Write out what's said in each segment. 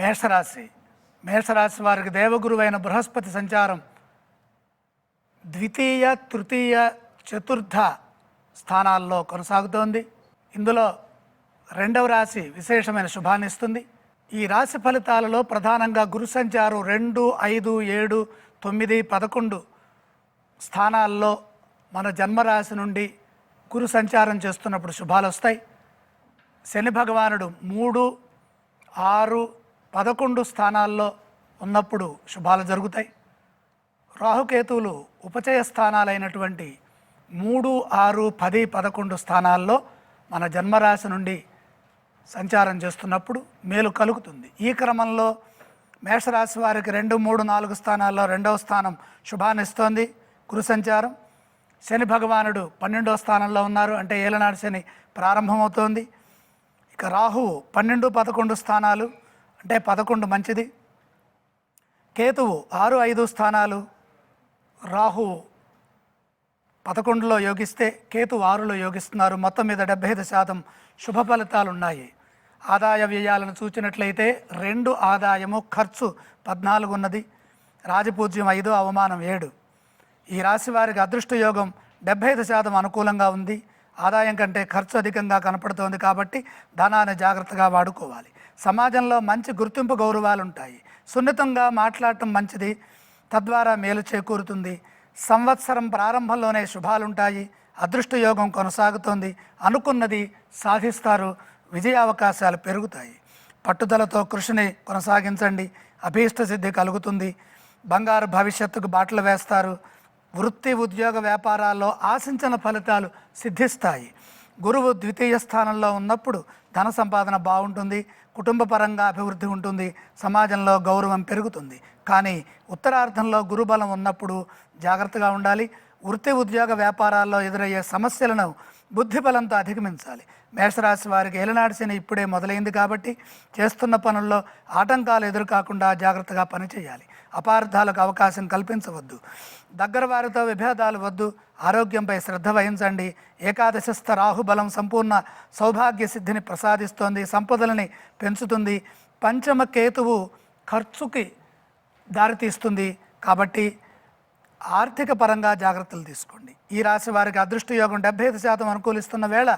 మేషరాశి మేషరాశి వారికి దేవగురువైన బృహస్పతి సంచారం ద్వితీయ, తృతీయ, చతుర్థ స్థానాల్లో కొనసాగుతోంది. ఇందులో రెండవ రాశి విశేషమైన శుభాన్ని ఇస్తుంది. ఈ రాశి ఫలితాలలో ప్రధానంగా గురు సంచారం 2, 5, 7, 9, 11 స్థానాల్లో మన జన్మరాశి నుండి గురు సంచారం చేస్తున్నప్పుడు శుభాలు వస్తాయి. శని భగవానుడు 3, 6, 11 స్థానాల్లో ఉన్నప్పుడు శుభాలు జరుగుతాయి. రాహుకేతువులు ఉపచయ స్థానాలైనటువంటి 3, 6, 10, 11 స్థానాల్లో మన జన్మరాశి నుండి సంచారం చేస్తున్నప్పుడు మేలు కలుగుతుంది. ఈ క్రమంలో మేషరాశి వారికి 2, 3, 4 స్థానాల్లో రెండవ స్థానం శుభాన్ని ఇస్తోంది గురు సంచారం. శని భగవానుడు 12వ స్థానంలో ఉన్నారు, అంటే ఏలనాడు శని ప్రారంభమవుతోంది. ఇక రాహువు 12, 11 స్థానాలు, అంటే 11 మంచిది. కేతువు 6, 5 స్థానాలు, రాహువు 11లో యోగిస్తే కేతువు 6లో యోగిస్తున్నారు. మొత్తం మీద 75% శుభ ఫలితాలు ఉన్నాయి. ఆదాయ వ్యయాలను చూచినట్లయితే 2 ఆదాయము, ఖర్చు 14 ఉన్నది. రాజపూజ్యం 5, అవమానం 7. ఈ రాశి వారికి అదృష్ట యోగం 75% అనుకూలంగా ఉంది. ఆదాయం కంటే ఖర్చు అధికంగా కనపడుతోంది కాబట్టి ధనాన్ని జాగ్రత్తగా వాడుకోవాలి. సమాజంలో మంచి గుర్తింపు, గౌరవాలు ఉంటాయి. సున్నితంగా మాట్లాడటం మంచిది, తద్వారా మేలు చేకూరుతుంది. సంవత్సరం ప్రారంభంలోనే శుభాలుంటాయి. అదృష్ట యోగం కొనసాగుతోంది. అనుకున్నది సాధిస్తారు. విజయ అవకాశాలు పెరుగుతాయి. పట్టుదలతో కృషిని కొనసాగించండి. అభీష్ట సిద్ధి కలుగుతుంది. బంగారు భవిష్యత్తుకు బాటలు వేస్తారు. వృత్తి, ఉద్యోగ, వ్యాపారాల్లో ఆశించిన ఫలితాలు సిద్ధిస్తాయి. గురువు ద్వితీయ స్థానంలో ఉన్నప్పుడు ధన సంపాదన బాగుంటుంది. కుటుంబ పరంగా అభివృద్ధి ఉంటుంది. సమాజంలో గౌరవం పెరుగుతుంది. కానీ ఉత్తరార్ధంలో గురుబలం ఉన్నప్పుడు జాగ్రత్తగా ఉండాలి. వృత్తి, ఉద్యోగ, వ్యాపారాల్లో ఎదురయ్యే సమస్యలను బుద్ధిబలంతో అధిగమించాలి. మేషరాశి వారికి ఏలనాడు శని ఇప్పుడే మొదలైంది కాబట్టి చేస్తున్న పనుల్లో ఆటంకాలు ఎదురుకాకుండా జాగ్రత్తగా పనిచేయాలి. అపార్థాలకు అవకాశం కల్పించవద్దు. దగ్గర వారితో విభేదాలు వద్దు. ఆరోగ్యంపై శ్రద్ధ వహించండి. ఏకాదశస్థ రాహుబలం సంపూర్ణ సౌభాగ్య సిద్ధిని ప్రసాదిస్తోంది. సంపదలని పెంచుతుంది. పంచమ కేతువు ఖర్చుకి దారితీస్తుంది. కాబట్టి ఆర్థిక పరంగా జాగ్రత్తలు తీసుకోండి. ఈ రాశి వారికి అదృష్ట యోగం 75% అనుకూలిస్తున్న వేళ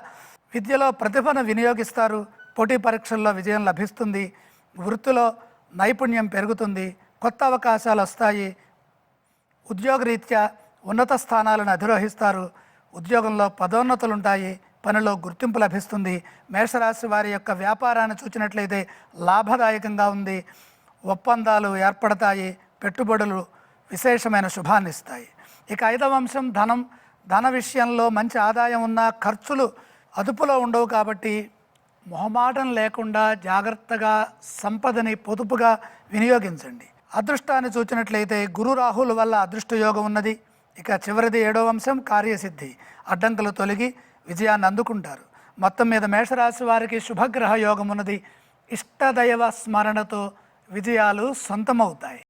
విద్యలో ప్రతిభను వినియోగిస్తారు. పోటీ పరీక్షల్లో విజయం లభిస్తుంది. వృత్తిలో నైపుణ్యం పెరుగుతుంది. కొత్త అవకాశాలు వస్తాయి. ఉద్యోగరీత్యా ఉన్నత స్థానాలను అధిరోహిస్తారు. ఉద్యోగంలో పదోన్నతులు ఉంటాయి. పనిలో గుర్తింపు లభిస్తుంది. మేషరాశి వారి యొక్క వ్యాపారాన్ని చూసినట్లయితే లాభదాయకంగా ఉంది. ఒప్పందాలు ఏర్పడతాయి. పెట్టుబడులు విశేషమైన శుభాన్ని ఇస్తాయి. ఇక 5వ అంశం ధనం. ధన విషయంలో మంచి ఆదాయం ఉన్న ఖర్చులు అదుపులో ఉండవు కాబట్టి మొహమాటం లేకుండా జాగ్రత్తగా సంపదని పొదుపుగా వినియోగించండి. అదృష్టాన్ని చూచినట్లయితే గురు రాహుల వల్ల అదృష్ట యోగం ఉన్నది. ఇక చివరిది 7వ అంశం కార్యసిద్ధి. అడ్డంకులు తొలగి విజయాన్ని అందుకుంటారు. మొత్తం మీద మేషరాశి వారికి శుభగ్రహ యోగం ఉన్నది. ఇష్టదైవ స్మరణతో విజయాలు సొంతమవుతాయి.